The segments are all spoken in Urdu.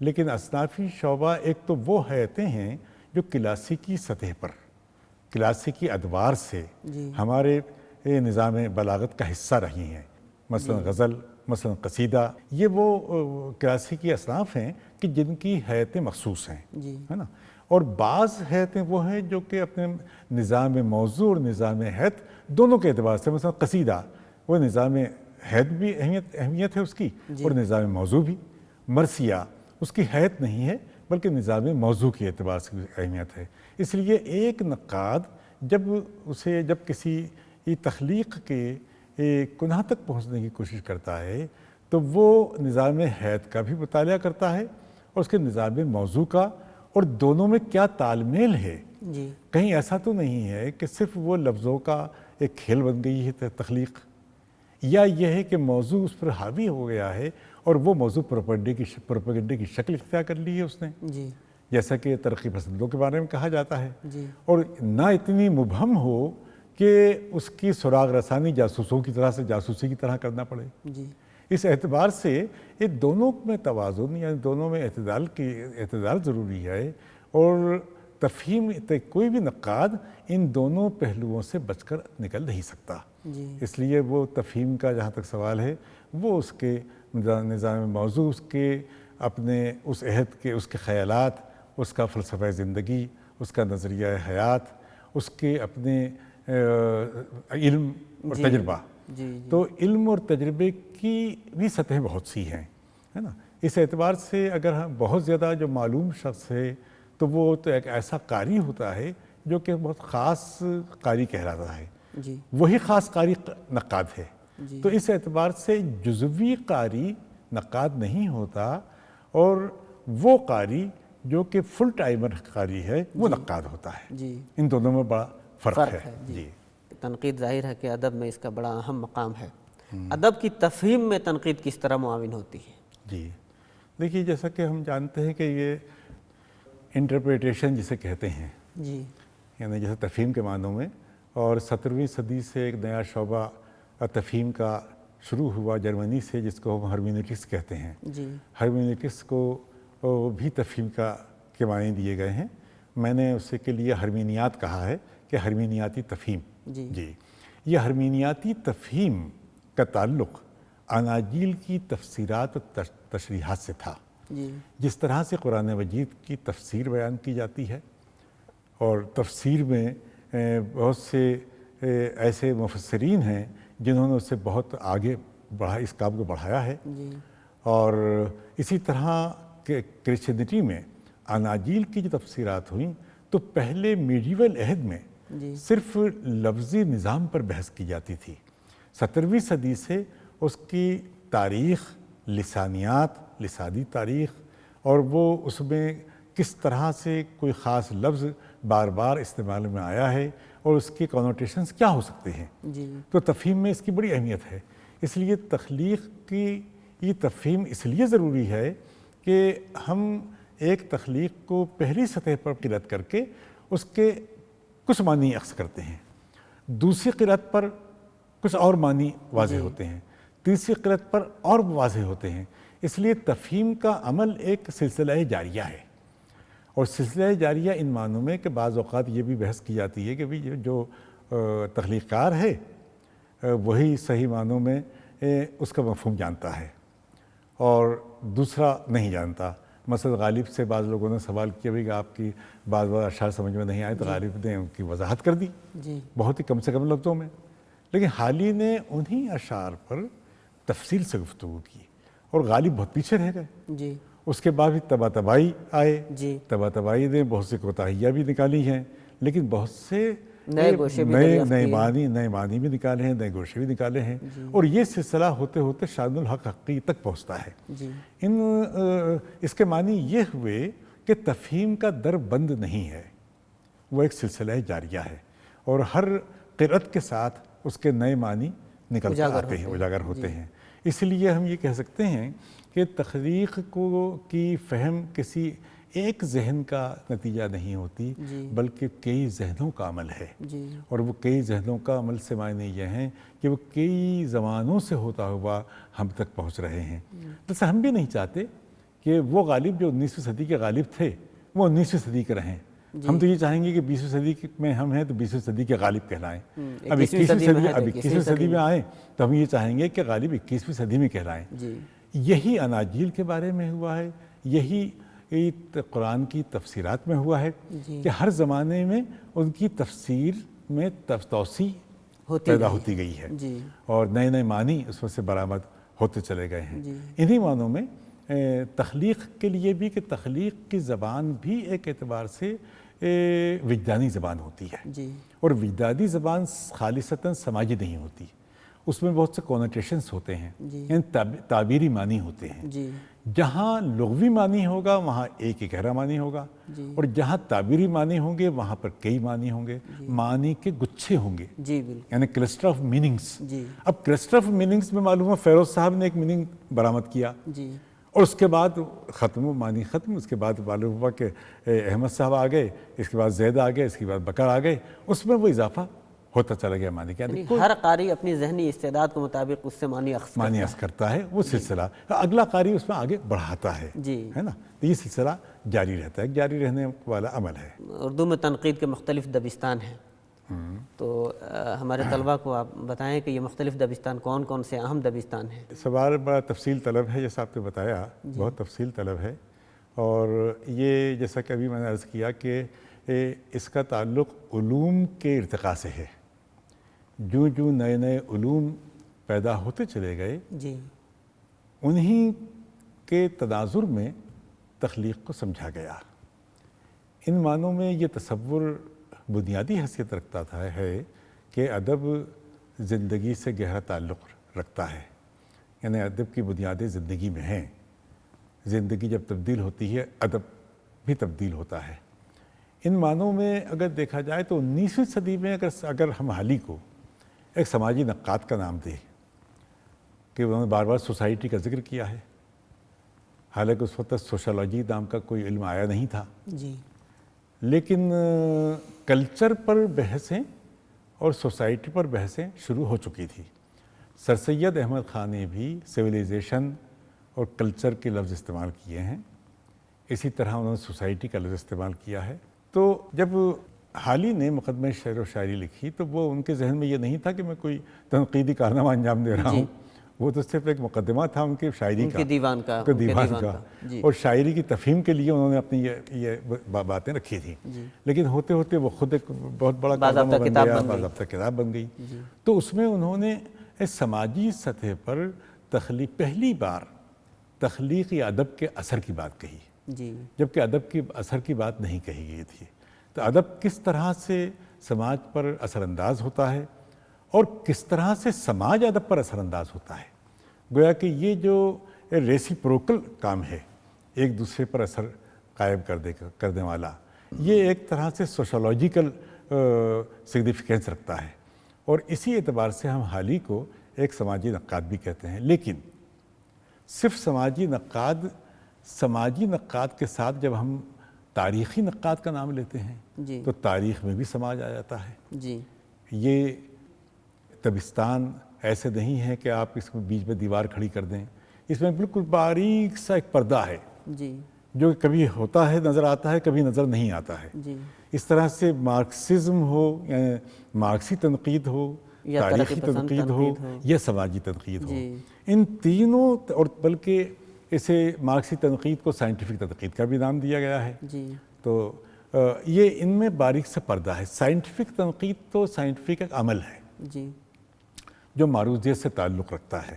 لیکن اصنافی شعبہ ایک تو وہ حیتیں ہیں جو کلاسیکی سطح پر کلاسیکی ادوار سے ہمارے نظام بلاغت کا حصہ رہی ہیں، مثلا غزل، مثلا قصیدہ، یہ وہ کلاسیکی اصناف ہیں کہ جن کی حیتیں مخصوص ہیں، ہے نا. اور بعض حیتیں وہ ہیں جو کہ اپنے نظام موضوع اور نظام حیت دونوں کے اعتبار سے، مثلا قصیدہ وہ نظام حیت بھی اہمیت ہے اس کی اور نظام موضوع بھی. مرثیہ اس کی حیت نہیں ہے بلکہ نظام موضوع کے اعتبار سے اہمیت ہے. اس لیے ایک نقاد جب کسی تخلیق کے کنہ تک پہنچنے کی کوشش کرتا ہے تو وہ نظام حیت کا بھی مطالعہ کرتا ہے اور اس کے نظام موضوع کا، اور دونوں میں کیا تال میل ہے. کہیں ایسا تو نہیں ہے کہ صرف وہ لفظوں کا ایک کھیل بن گئی ہے تخلیق، یا یہ ہے کہ موضوع اس پر حاوی ہو گیا ہے اور وہ موضوع پروپیگنڈے کی شکل اختیار کر لی ہے اس نے، جیسا کہ ترقی پسندوں کے بارے میں کہا جاتا ہے. اور نہ اتنی مبہم ہو کہ اس کی سراغ رسانی جاسوسوں کی طرح سے جاسوسی کی طرح کرنا پڑے. اس اعتبار سے یہ دونوں میں توازن، یعنی دونوں میں اعتدال ضروری ہے، اور تفہیم کوئی بھی نقاد ان دونوں پہلوؤں سے بچ کر نکل نہیں سکتا. اس لیے وہ تفہیم کا جہاں تک سوال ہے وہ اس کے نظام موضوع، اس کے اپنے اس عہد کے، اس کے خیالات، اس کا فلسفہ زندگی، اس کا نظریہ حیات، اس کے اپنے علم اور تجربہ. تو علم اور تجربے کی بھی سطحیں بہت سی ہیں، ہے نا. اس اعتبار سے اگر ہم بہت زیادہ جو معلوم شخص ہے تو وہ تو ایک ایسا قاری ہوتا ہے جو کہ بہت خاص قاری کہلاتا ہے، وہی خاص قاری نقاد ہے. تو اس اعتبار سے جزوی قاری نقاد نہیں ہوتا، اور وہ قاری جو کہ فل ٹائمر قاری ہے وہ نقاد ہوتا ہے. ان دونوں میں بڑا فرق ہے. تنقید ظاہر ہے کہ ادب میں اس کا بڑا اہم مقام ہے. ادب کی تفہیم میں تنقید کس طرح معاون ہوتی ہے؟ دیکھیے، جیسا کہ ہم جانتے ہیں کہ یہ انٹرپریٹیشن جسے کہتے ہیں، یعنی جیسے تفہیم کے معنوں میں، اور 17ویں صدی سے ایک نیا شعبہ تفہیم کا شروع ہوا جرمنی سے، جس کو ہم ہرمینوٹکس کہتے ہیں. ہرمینوٹکس کو بھی تفہیم کے معنی دیے گئے ہیں. میں نے اسے کے لیے ہرمینیات کہا ہے کہ ہرمینیاتی تفہیم. یہ ہرمینیاتی تفہیم کا تعلق اناجیل کی تفسیرات و تشریحات سے تھا. جس طرح سے قرآن مجید کی تفسیر بیان کی جاتی ہے، اور تفسیر میں بہت سے ایسے مفسرین ہیں جنہوں نے اسے بہت آگے اس کام کو بڑھایا ہے. اور اسی طرح کہ کرسچینٹی میں اناجیل کی جو تفسیرات ہوئیں تو پہلے میڈیول عہد میں صرف لفظی نظام پر بحث کی جاتی تھی. 17ویں صدی سے اس کی تاریخ، لسانیات، لسانی تاریخ، اور وہ اس میں کس طرح سے کوئی خاص لفظ بار بار استعمال میں آیا ہے اور اس کے کونوٹیشنز کیا ہو سکتے ہیں. تو تفہیم میں اس کی بڑی اہمیت ہے. اس لیے تخلیق کی یہ تفہیم اس لیے ضروری ہے کہ ہم ایک تخلیق کو پہلی سطح پر قرأت کر کے اس کے کچھ معنی اخذ کرتے ہیں، دوسری قرأت پر کچھ اور معنی واضح ہوتے ہیں، تیسری قرأت پر اور واضح ہوتے ہیں. اس لیے تفہیم کا عمل ایک سلسلہ جاریہ ہے. اور سلسلہ جاریہ ان معنوں میں کہ بعض اوقات یہ بھی بحث کی جاتی ہے کہ جو تخلیق کار ہے وہی صحیح معنوں میں اس کا مفہوم جانتا ہے اور دوسرا نہیں جانتا. مثلا غالب سے بعض لوگوں نے سوال کیا بھی کہ آپ کی بعض اشعار سمجھ میں نہیں آئے، تو غالب نے ان کی وضاحت کر دی بہت ہی کم سے کم لفظوں میں. لیکن حالی نے انہی اشعار پر تفصیل سے گفتگو کی اور غالب بہت پیچھے رہ گئے. اس کے بعد بھی طباطبائی آئے. طباطبائی نے بہت سی کوتاہیاں بھی نکالی ہیں، لیکن بہت سے نئے معنی بھی نکالے ہیں، نئے گوشے بھی نکالے ہیں. اور یہ سلسلہ ہوتے ہوتے شان الحق حقی تک پہنچتا ہے. اس کے معنی یہ ہوئے کہ تفہیم کا در بند نہیں ہے، وہ ایک سلسلہ جاریہ ہے، اور ہر قرأت کے ساتھ اس کے نئے معنی نکل آتے ہیں، اجاگر ہوتے ہیں. اس لیے ہم یہ کہہ سکتے ہیں کہ تخلیق کی فہم کسی ایک ذہن کا نتیجہ نہیں ہوتی، بلکہ کئی ذہنوں کا عمل ہے. اور وہ کئی ذہنوں کا عمل سے معنی یہ ہیں کہ وہ کئی زمانوں سے ہوتا ہوا ہم تک پہنچ رہے ہیں. جیسے ہم بھی نہیں چاہتے کہ وہ غالب جو 19ویں صدی کے غالب تھے وہ 19ویں صدی کے رہیں. ہم تو یہ چاہیں گے کہ 20ویں صدی میں ہم ہیں تو 20ویں صدی کے غالب کہلائیں. اب 21ویں صدی میں آئیں تو ہم یہ چاہیں گے کہ غالب 21ویں صدی میں کہلائیں. یہی اناجیل کے بارے میں ہوا ہے, یہی قرآن کی تفسیرات میں ہوا ہے کہ ہر زمانے میں ان کی تفسیر میں توسیع پیدا ہوتی گئی ہے اور نئے نئے معنی اس میں سے برآمد ہوتے چلے گئے ہیں. انہی معنوں میں تخلیق کے لیے بھی کہ تخلیق کی زبان بھی ایک اعتبار سے وجدانی زبان ہوتی ہے, اور وجدانی زبان خالصتاً سماجی نہیں ہوتی. اس میں بہت سے کونوٹیشنز ہوتے ہیں, یعنی تعبیری معنی ہوتے ہیں. جہاں لغوی معنی ہوگا وہاں ایک ہی گہرا معنی ہوگا, اور جہاں تعبیری معنی ہوں گے وہاں پر کئی معنی ہوں گے, معنی کے گچھے ہوں گے, یعنی کلسٹر آف میننگز. اب کلسٹر آف میننگز میں معلوم ہے فیروز صاحب نے ایک میننگ برآمد کیا, اور اس کے بعد ختم معنی ختم. اس کے بعد معلوم ہوا کہ احمد صاحب آ گئے, اس کے بعد زید آ گئے, اس کے بعد بکر آ گئے, اس میں وہ اضافہ ہوتا چلا گیا معنی کا. ہر قاری اپنی ذہنی استعداد کے مطابق اس سے معنی اخذ کرتا ہے. وہ سلسلہ اگلا قاری اس میں آگے بڑھاتا ہے, ہے نا. تو یہ سلسلہ جاری رہتا ہے, جاری رہنے والا عمل ہے. اردو میں تنقید کے مختلف دبستان ہیں, تو ہمارے طلبہ کو آپ بتائیں کہ یہ مختلف دبستان کون کون سے اہم دبستان ہیں. سوال بڑا تفصیل طلب ہے, جیسا آپ نے بتایا بہت تفصیل طلب ہے, اور یہ جیسا کہ ابھی میں نے عرض کیا کہ اس کا تعلق علوم کے ارتقاء سے ہے. جو جو نئے نئے علوم پیدا ہوتے چلے گئے انہی کے تناظر میں تخلیق کو سمجھا گیا. ان معنوں میں یہ تصور بنیادی حیثیت رکھتا تھا ہے کہ ادب زندگی سے گہرا تعلق رکھتا ہے, یعنی ادب کی بنیادیں زندگی میں ہیں. زندگی جب تبدیل ہوتی ہے ادب بھی تبدیل ہوتا ہے. ان معنوں میں اگر دیکھا جائے تو 19ویں صدی میں اگر ہم حالی کو ایک سماجی نقاد کا نام دیں کہ انہوں نے بار بار سوسائٹی کا ذکر کیا ہے, حالانکہ اس وقت سوشالوجی نام کا کوئی علم آیا نہیں تھا, لیکن کلچر پر بحثیں اور سوسائٹی پر بحثیں شروع ہو چکی تھی. سر سید احمد خان نے بھی سویلائزیشن اور کلچر کے لفظ استعمال کیے ہیں, اسی طرح انہوں نے سوسائٹی کا لفظ استعمال کیا ہے. تو جب حالی نے مقدمہ شعر و شاعری لکھی تو وہ ان کے ذہن میں یہ نہیں تھا کہ میں کوئی تنقیدی کارنامہ انجام دے رہا ہوں, وہ تو صرف ایک مقدمہ تھا ان کی شاعری کا, دیوان کا. اور شاعری کی تفہیم کے لیے انہوں نے اپنی یہ باتیں رکھی تھیں, لیکن ہوتے ہوتے وہ خود ایک بہت بڑا کارنامہ بن گیا, باضابطہ کتاب بن گئی. تو اس میں انہوں نے سماجی سطح پر پہلی بار تخلیقی ادب کے اثر کی بات کہی, جبکہ ادب کے اثر کی بات نہیں کہی گئی تھی. تو ادب کس طرح سے سماج پر اثر انداز ہوتا ہے اور کس طرح سے سماج ادب پر اثر انداز ہوتا ہے. گویا کہ یہ جو ریسیپروکل کام ہے, ایک دوسرے پر اثر قائم کرنے والا, یہ ایک طرح سے سوشولوجیکل سگنیفیکینس رکھتا ہے, اور اسی اعتبار سے ہم حالی کو ایک سماجی نقاد بھی کہتے ہیں. لیکن صرف سماجی نقاد کے ساتھ جب ہم تاریخی نقاد کا نام لیتے ہیں تو تاریخ میں بھی سماج آ جاتا ہے. یہ دبستان ایسے نہیں ہے کہ آپ اس بیچ میں دیوار کھڑی کر دیں, اس میں بالکل باریک سا ایک پردہ ہے جو کبھی ہوتا ہے نظر آتا ہے, کبھی نظر نہیں آتا ہے. اس طرح سے مارکسزم ہو یا مارکسی تنقید ہو, تاریخی تنقید ہو یا سماجی تنقید ہو, ان تینوں, اور بلکہ اسے مارکسی تنقید کو سائنٹیفک تنقید کا بھی نام دیا گیا ہے. تو یہ ان میں باریک سا پردہ ہے. سائنٹیفک تنقید تو سائنٹیفک ایک عمل ہے جو معروضیت سے تعلق رکھتا ہے.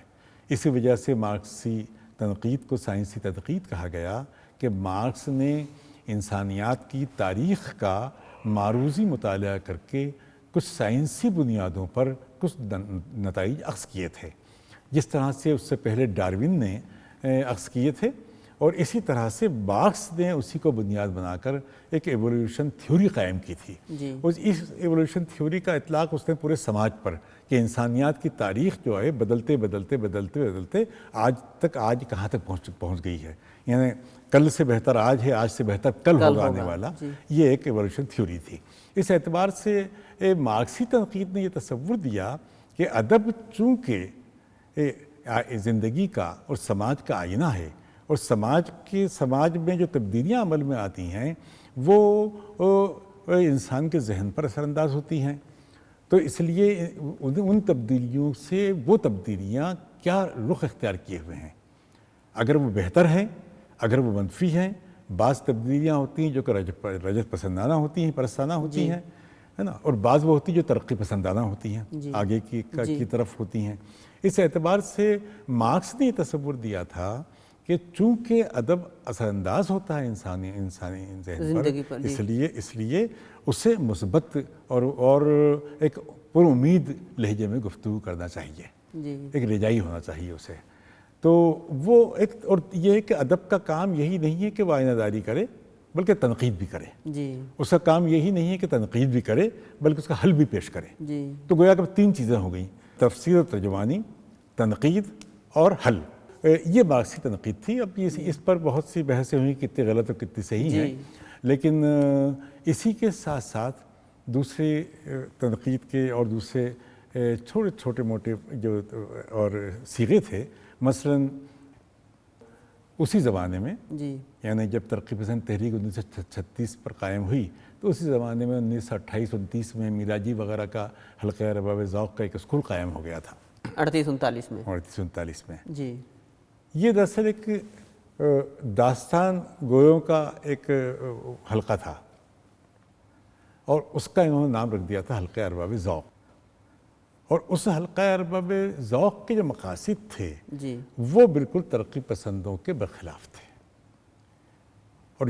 اسی وجہ سے مارکسی تنقید کو سائنسی تنقید کہا گیا کہ مارکس نے انسانیات کی تاریخ کا معروضی مطالعہ کر کے کچھ سائنسی بنیادوں پر کچھ نتائج اخذ کیے تھے, جس طرح سے اس سے پہلے ڈاروین نے اخذ کیے تھے, اور اسی طرح سے مارکس نے اسی کو بنیاد بنا کر ایک ایولیوشن تھیوری قائم کی تھی. اور اس ایولیوشن تھیوری کا اطلاق اس نے پورے سماج پر کہ انسانیات کی تاریخ جو ہے بدلتے آج کہاں تک پہنچ گئی ہے, یعنی کل سے بہتر آج ہے, آج سے بہتر کل ہوگا آنے والا, یہ ایک ایولیوشن تھیوری تھی. اس اعتبار سے مارکسی تنقید نے یہ تصور دیا کہ ادب چونکہ زندگی کا اور سماج کا آئینہ ہے, اور سماج میں جو تبدیلیاں عمل میں آتی ہیں وہ انسان کے ذہن پر اثر انداز ہوتی ہیں. تو اس لیے ان تبدیلیوں سے وہ تبدیلیاں کیا رخ اختیار کیے ہوئے ہیں. اگر وہ بہتر ہیں، اگر وہ منفی ہیں. بعض تبدیلیاں ہوتی ہیں جو کہ رجت پسندانہ ہوتی ہیں، پرستانہ ہوتی ہیں، ہے نا، اور بعض وہ ہوتی ہیں جو ترقی پسندانہ ہوتی ہیں، آگے کی طرف ہوتی ہیں. اس اعتبار سے مارکس نے یہ تصور دیا تھا کہ چونکہ ادب اثر انداز ہوتا ہے انسانی ذہن پر، اس لیے اسے مثبت اور ایک پر امید لہجے میں گفتگو کرنا چاہیے، ایک رجائی ہونا چاہیے اسے. تو وہ ایک، اور یہ ہے کہ ادب کا کام یہی نہیں ہے کہ وہ آئینہ داری کرے بلکہ تنقید بھی کرے. اس کا کام یہی نہیں ہے کہ تنقید بھی کرے بلکہ اس کا حل بھی پیش کرے. تو گویا کہ 3 چیزیں ہو گئیں، تفسیر و ترجمانی، تنقید اور حل. یہ مارکسی تنقید تھی. اب اس پر بہت سی بحثیں ہوئیں کتنی غلط اور کتنی صحیح ہیں، لیکن اسی کے ساتھ ساتھ دوسرے تنقید کے اور دوسرے چھوٹے موٹے جو اور صیغے تھے. مثلاً اسی زمانے میں یعنی جب ترقی پسند تحریک 1936 پر قائم ہوئی تو اسی زمانے میں 1928-29 میں میراجی وغیرہ کا حلقہ ارباب ذوق کا ایک اسکول قائم ہو گیا تھا. 38-39 میں. یہ دراصل ایک داستان گویوں کا ایک حلقہ تھا اور اس کا انہوں نے نام رکھ دیا تھا حلقہ ارباب ذوق. اور اس حلقہ ارباب ذوق کے جو مقاصد تھے وہ بالکل ترقی پسندوں کے برخلاف تھے. اور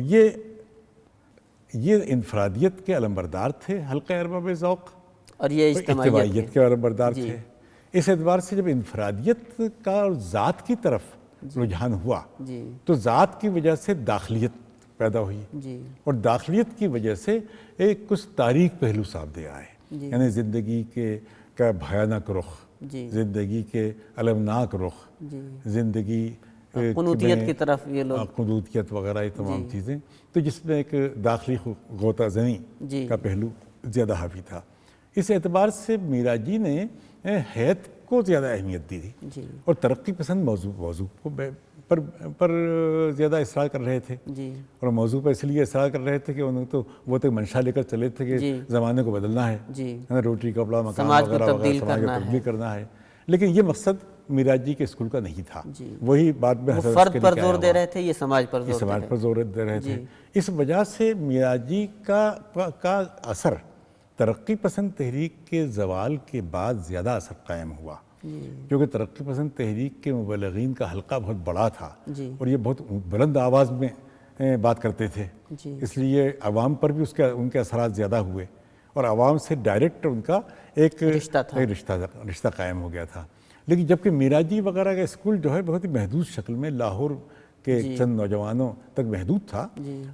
یہ انفرادیت کے علمبردار تھے حلقہ ارباب ذوق، اور یہ اجتماعیت کے علمبردار تھے. اس اعتبار سے جب انفرادیت کا اور ذات کی طرف رجحان ہوا تو ذات کی وجہ سے داخلیت پیدا ہوئی، اور داخلیت کی وجہ سے ایک کچھ تاریک پہلو سامنے آئے. یعنی زندگی کا بھیانک رخ، زندگی کے المناک رخ، زندگی قنوطیت کی طرف، یہ لوگ قنوطیت وغیرہ، یہ تمام چیزیں، تو جس میں ایک داخلی غوطہ زنی کا پہلو زیادہ حاوی تھا. اس اعتبار سے میراجی نے حیت کو زیادہ اہمیت دی تھی اور ترقی پسند موضوع پر زیادہ اصرار کر رہے تھے. اور موضوع پر اس لیے اصرار کر رہے تھے کہ انہوں تو وہ تو منشا لے کر چلے تھے کہ زمانے کو بدلنا ہے، روٹی کپڑا مکان وغیرہ وغیرہ سماج کو تبدیل کرنا ہے. لیکن یہ مقصد میراجی کے اسکول کا نہیں تھا. وہی بعد میں فرد پر زور دے رہے تھے، یہ سماج پر زور دے رہے تھے. اس وجہ سے میراجی کا اثر ترقی پسند تحریک کے زوال کے بعد زیادہ اثر قائم ہوا، کیونکہ ترقی پسند تحریک کے مبلغین کا حلقہ بہت بڑا تھا اور یہ بہت بلند آواز میں بات کرتے تھے. اس لیے عوام پر بھی ان کے اثرات زیادہ ہوئے اور عوام سے ڈائریکٹ ان کا ایک رشتہ قائم ہو گیا تھا. لیکن جبکہ میراجی وغیرہ کا اسکول جو ہے بہت ہی محدود شکل میں لاہور کے چند نوجوانوں تک محدود تھا.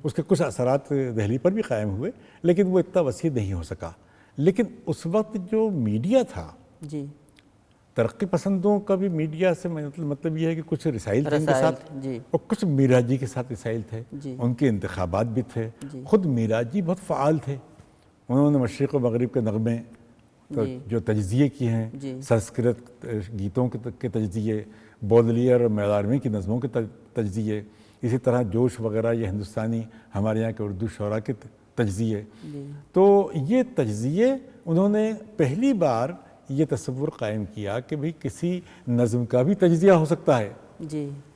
اس کے کچھ اثرات دہلی پر بھی قائم ہوئے لیکن وہ اتنا وسیع نہیں ہو سکا. لیکن اس وقت جو میڈیا تھا، ترقی پسندوں کا بھی میڈیا سے مطلب یہ ہے کہ کچھ رسائل تھے ان کے ساتھ اور کچھ میراجی کے ساتھ رسائل تھے، ان کے انتخابات بھی تھے. خود میراجی بہت فعال تھے. انہوں نے مشرق و مغرب کے نغمے جو تجزیے کیے ہیں، سنسکرت گیتوں کے تجزیے، بودلیئر اور میدارمی کی نظموں کے تجزیے، اسی طرح جوش وغیرہ یہ ہندوستانی ہمارے یہاں کے اردو شعراء کے تجزیے. تو یہ تجزیے انہوں نے پہلی بار یہ تصور قائم کیا کہ بھئی کسی نظم کا بھی تجزیہ ہو سکتا ہے.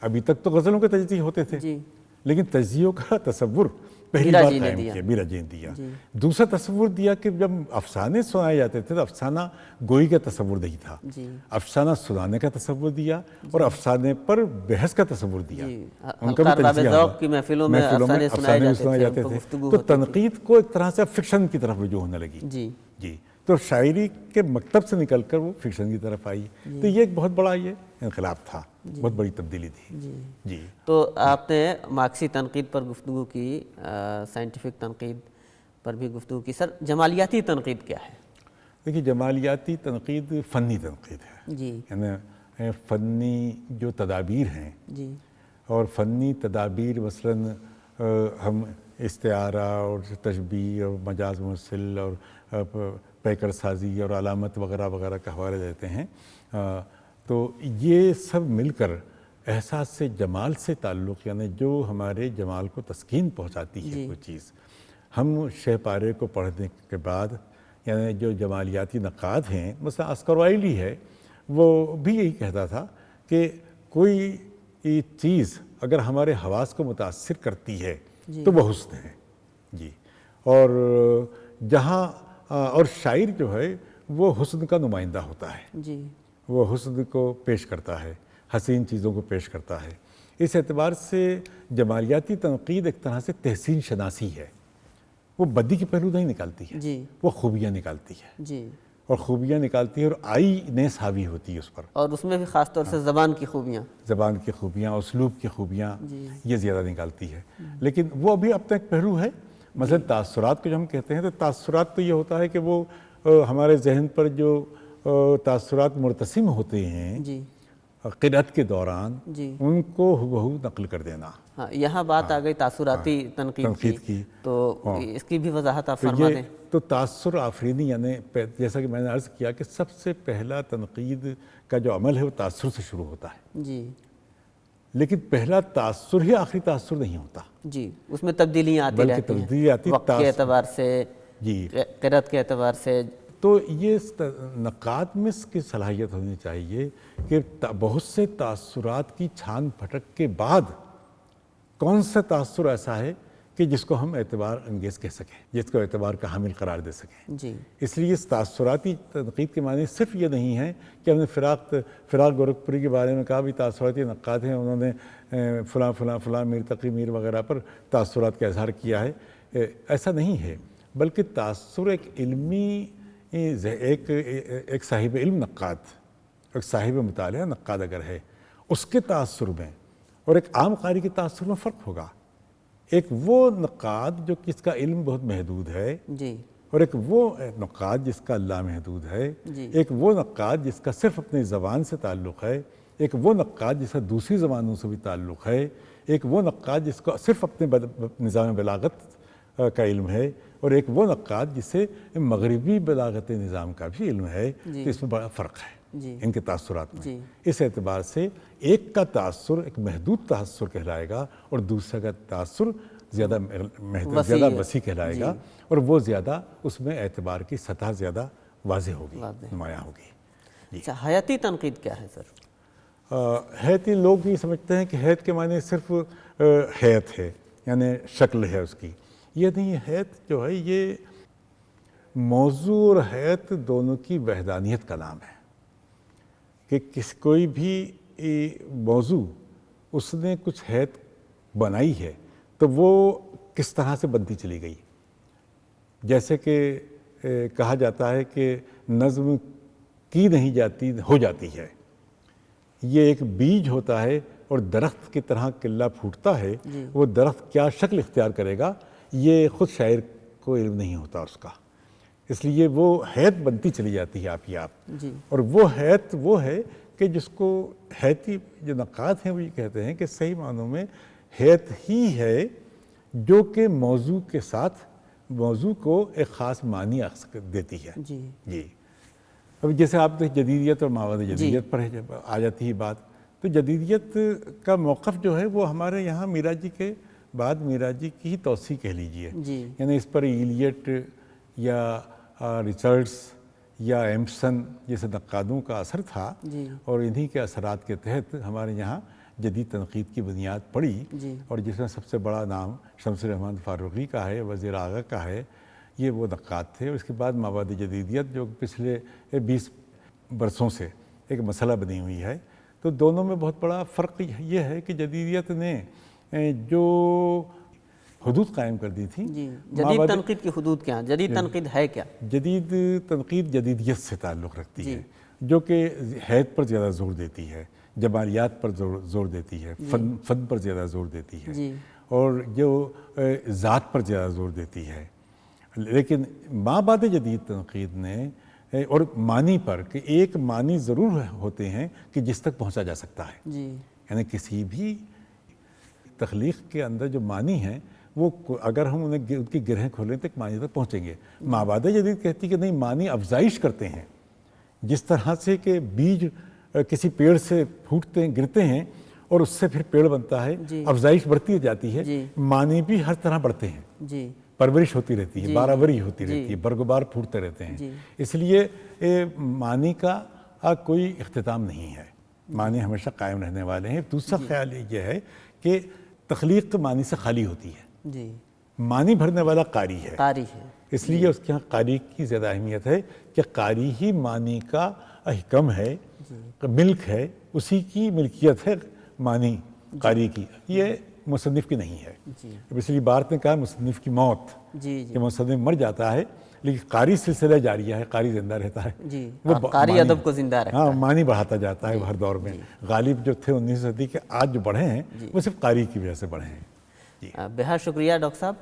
ابھی تک تو غزلوں کے تجزیے ہوتے تھے لیکن تجزیوں کا تصور پہلی بار قائم کیا، میراجی نے دیا. دوسرا تصور دیا کہ جب افسانے سنائے جاتے تھے تو افسانہ گوئی کا تصور نہیں تھا، افسانہ سنانے کا تصور دیا اور افسانے پر بحث کا تصور دیا. ان کا بھی تجزیہ ہوا، محفلوں میں افسانے سنائے جاتے تھے. تو تنقید کو ایک طرح سے فکشن کی طرف رجوع ہونے لگی. تو شاعری کے مکتب سے نکل کر وہ فکشن کی طرف آئی. تو یہ ایک بہت بڑا یہ انقلاب تھا، بہت بڑی تبدیلی تھی. تو آپ نے مارکسی تنقید پر گفتگو کی، سائنٹیفک تنقید پر بھی گفتگو کی. سر، جمالیاتی تنقید کیا ہے؟ دیکھیے، جمالیاتی تنقید فنی تنقید ہے. یعنی فنی جو تدابیر ہیں اور فنی تدابیر مثلاً ہم استعارہ اور تشبیہ اور مجاز ممثل اور پیکر سازی اور علامت وغیرہ وغیرہ کا حوالہ دیتے ہیں. تو یہ سب مل کر احساس سے جمال سے تعلق، یعنی جو ہمارے جمال کو تسکین پہنچاتی ہے کوئی چیز. ہم شہ پارے کو پڑھنے کے بعد یعنی جو جمالیاتی نقاد ہیں، مثلا آسکر وائلڈ ہے، وہ بھی یہی کہتا تھا کہ کوئی چیز اگر ہمارے حواس کو متاثر کرتی ہے تو وہ حسن ہے. جی. اور جہاں اور شاعر جو ہے وہ حسن کا نمائندہ ہوتا ہے. جی. وہ حسن کو پیش کرتا ہے، حسین چیزوں کو پیش کرتا ہے. اس اعتبار سے جمالیاتی تنقید ایک طرح سے تحسین شناسی ہے. وہ بدی کے پہلو نہیں نکالتی ہے، جی. وہ خوبیاں نکالتی ہے. جی. اور خوبیاں نکالتی ہے اور آئی نیس حاوی ہوتی ہے اس پر. اور اس میں بھی خاص طور سے زبان کی خوبیاں، زبان کی خوبیاں، اسلوب کی خوبیاں یہ زیادہ نکالتی ہے. لیکن وہ ابھی اب تک پہلو ہے. مثلا تاثرات کو جو ہم کہتے ہیں تو تاثرات تو یہ ہوتا ہے کہ وہ ہمارے ذہن پر جو تاثرات مرتسم ہوتے ہیں جی قرأت کے دوران، جی ان کو ہبہو نقل کر دینا. ہاں، یہاں بات آ گئی تاثراتی تنقید کی، تو اس کی بھی وضاحت آپ فرما دیں. تو تاثر آفرینی یعنی جیسا کہ میں نے عرض کیا کہ سب سے پہلا تنقید کا جو عمل ہے وہ تاثر سے شروع ہوتا ہے. جی. لیکن پہلا تاثر ہی آخری تاثر نہیں ہوتا. جی. اس میں تبدیلیاں آتی بلکہ رہتی ہیں، تبدیلی آتی وقت کے اعتبار سے، جی. قرأت کے اعتبار سے. تو یہ نقاد میں اس کی صلاحیت ہونی چاہیے کہ بہت سے تاثرات کی چھان پھٹک کے بعد کون سا تاثر ایسا ہے کہ جس کو ہم اعتبار انگیز کہہ سکیں، جس کو اعتبار کا حامل قرار دے سکیں. جی. اس لیے اس تاثراتی تنقید کے معنی صرف یہ نہیں ہے کہ ہم نے فراق گورکھپوری کے بارے میں کہا بھی تاثراتی نقاد ہیں، انہوں نے فلاں فلاں فلاں میر تقی میر وغیرہ پر تاثرات کا اظہار کیا ہے. ایسا نہیں ہے، بلکہ تاثر ایک علمی ایک صاحب علم نقاد، ایک صاحب مطالعہ نقاد اگر ہے، اس کے تاثر میں اور ایک عام قاری کے تاثر میں فرق ہوگا. ایک وہ نقاد جو کس کا علم بہت محدود ہے، جی. اور ایک وہ نقاد جس کا لامحدود ہے. جی. ایک وہ نقاد جس کا صرف اپنی زبان سے تعلق ہے. ایک وہ نقاد جس کا دوسری زبانوں سے بھی تعلق ہے. ایک وہ نقاد جس کا صرف اپنے نظام بلاغت کا علم ہے. اور ایک وہ نقاد جسے مغربی بلاغت نظام کا بھی علم ہے. تو اس میں بڑا فرق ہے ان کے تاثرات میں. اس اعتبار سے ایک کا تاثر ایک محدود تاثر کہلائے گا اور دوسرے کا تاثر زیادہ وسیع کہلائے گا، اور وہ زیادہ اس میں اعتبار کی سطح زیادہ واضح ہوگی، نمایاں ہوگی. اچھا، حیاتی تنقید کیا ہے سر؟ حیاتی لوگ یہ سمجھتے ہیں کہ حیات کے معنی صرف حیات ہے، یعنی شکل ہے اس کی. یہ نہیں، حیات جو ہے یہ موضوع اور حیات دونوں کی وحدانیت کا نام ہے. کہ کوئی بھی موضوع اس نے کچھ حیات بنائی ہے تو وہ کس طرح سے بنتی چلی گئی. جیسے کہ کہا جاتا ہے کہ نظم کی نہیں جاتی، ہو جاتی ہے. یہ ایک بیج ہوتا ہے اور درخت کی طرح قلہ پھوٹتا ہے. وہ درخت کیا شکل اختیار کرے گا یہ خود شاعر کو علم نہیں ہوتا اس کا. اس لیے وہ حیات بنتی چلی جاتی ہے آپ ہی آپ. اور وہ حیات وہ ہے کہ جس کو حیاتی جو نقاد ہیں وہ یہ کہتے ہیں کہ صحیح معنوں میں حیات ہی ہے جو کہ موضوع کے ساتھ موضوع کو ایک خاص معنی دیتی ہے. جی. اب جیسے آپ جدیدیت اور ماوراء جدیدیت پر آ جاتی ہے بات، تو جدیدیت کا موقف جو ہے وہ ہمارے یہاں میراجی کے بعد میراجی کی ہی توسیع کہہ لیجیے. یعنی اس پر ایلیٹ یا ریچرڈس یا ایمسن جیسے نقادوں کا اثر تھا، اور انہی کے اثرات کے تحت ہمارے یہاں جدید تنقید کی بنیاد پڑی. اور جس میں سب سے بڑا نام شمس الرحمن فاروقی کا ہے، وزیر آغا کا ہے. یہ وہ نقاد تھے. اور اس کے بعد مابعد جدیدیت جو پچھلے 20 برسوں سے ایک مسئلہ بنی ہوئی ہے. تو دونوں میں بہت بڑا فرق یہ ہے کہ جدیدیت نے جو حدود قائم کر دی تھی. جدید تنقید کی حدود کیا ہیں؟ جدید تنقید ہے کیا؟ جدید تنقید جدیدیت سے تعلق رکھتی ہے، جو کہ حیات پر زیادہ زور دیتی ہے، جمالیات پر زور دیتی ہے، فن پر زیادہ زور دیتی ہے، اور جو ذات پر زیادہ زور دیتی ہے. لیکن مابعد جدید تنقید نے اور معنی پر کہ ایک معنی ضرور ہوتے ہیں کہ جس تک پہنچا جا سکتا ہے. یعنی کسی بھی تخلیق کے اندر جو معنی ہیں وہ اگر ہم انہیں ان کی گرہیں کھولیں تو ایک معنی تک پہنچیں گے. مابعد جدید کہتی کہ نہیں، معنی افزائش کرتے ہیں. جس طرح سے کہ بیج کسی پیڑ سے پھوٹتے ہیں، گرتے ہیں، اور اس سے پھر پیڑ بنتا ہے، افزائش بڑھتی جاتی ہے، معنی بھی ہر طرح بڑھتے ہیں، جی پرورش ہوتی رہتی ہے، بارآوری ہوتی رہتی ہے، برگ و بار پھوٹتے رہتے ہیں۔ اس لیے معنی کا کوئی اختتام نہیں ہے، معنی ہمیشہ قائم رہنے والے ہیں۔ دوسرا خیال یہ ہے کہ تخلیق تو معنی سے خالی ہوتی ہے، جی معنی بھرنے والا قاری ہے، قاری ہے، اس لیے اس کے یہاں قاری کی زیادہ اہمیت ہے کہ قاری ہی معنی کا حکم ہے، ملک ہے، اسی کی ملکیت ہے معنی قاری کی، یہ مصنف کی نہیں ہے۔ اس لیے بارت نے کہا مصنف کی موت، کہ مصنف مر جاتا ہے لیکن قاری سلسلہ جاریہ ہے، قاری زندہ رہتا ہے، وہ قاری ادب کو زندہ رکھتا ہے۔ ہاں، معنی بڑھاتا جاتا ہے ہر دور میں۔ غالب جو تھے 19ویں صدی کے، آج جو بڑھے ہیں وہ صرف قاری کی وجہ سے بڑھے ہیں۔ بہت شکریہ ڈاکٹر صاحب،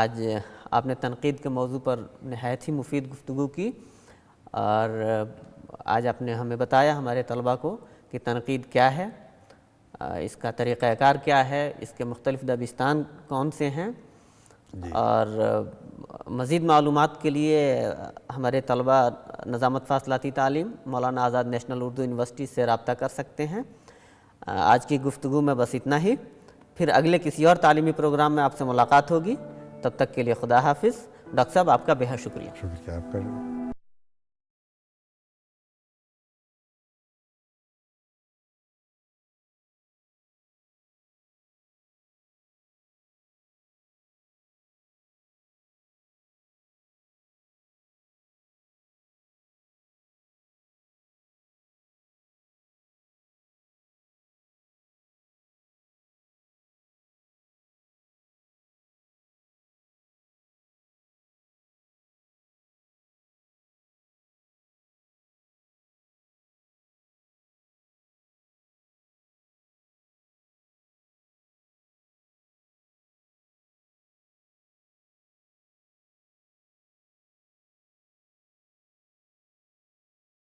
آج آپ نے تنقید کے موضوع پر نہایت ہی مفید گفتگو کی، اور آج آپ نے ہمیں بتایا ہمارے طلباء کو کہ تنقید کیا ہے، اس کا طریقہ کار کیا ہے، اس کے مختلف دبستان کون سے ہیں، اور مزید معلومات کے لیے ہمارے طلباء نظامت فاصلاتی تعلیم مولانا آزاد نیشنل اردو یونیورسٹی سے رابطہ کر سکتے ہیں۔ آج کی گفتگو میں بس اتنا ہی، پھر اگلے کسی اور تعلیمی پروگرام میں آپ سے ملاقات ہوگی، تب تک کے لیے خدا حافظ۔ ڈاکٹر صاحب آپ کا بہت شکریہ۔ شکریہ آپ کا۔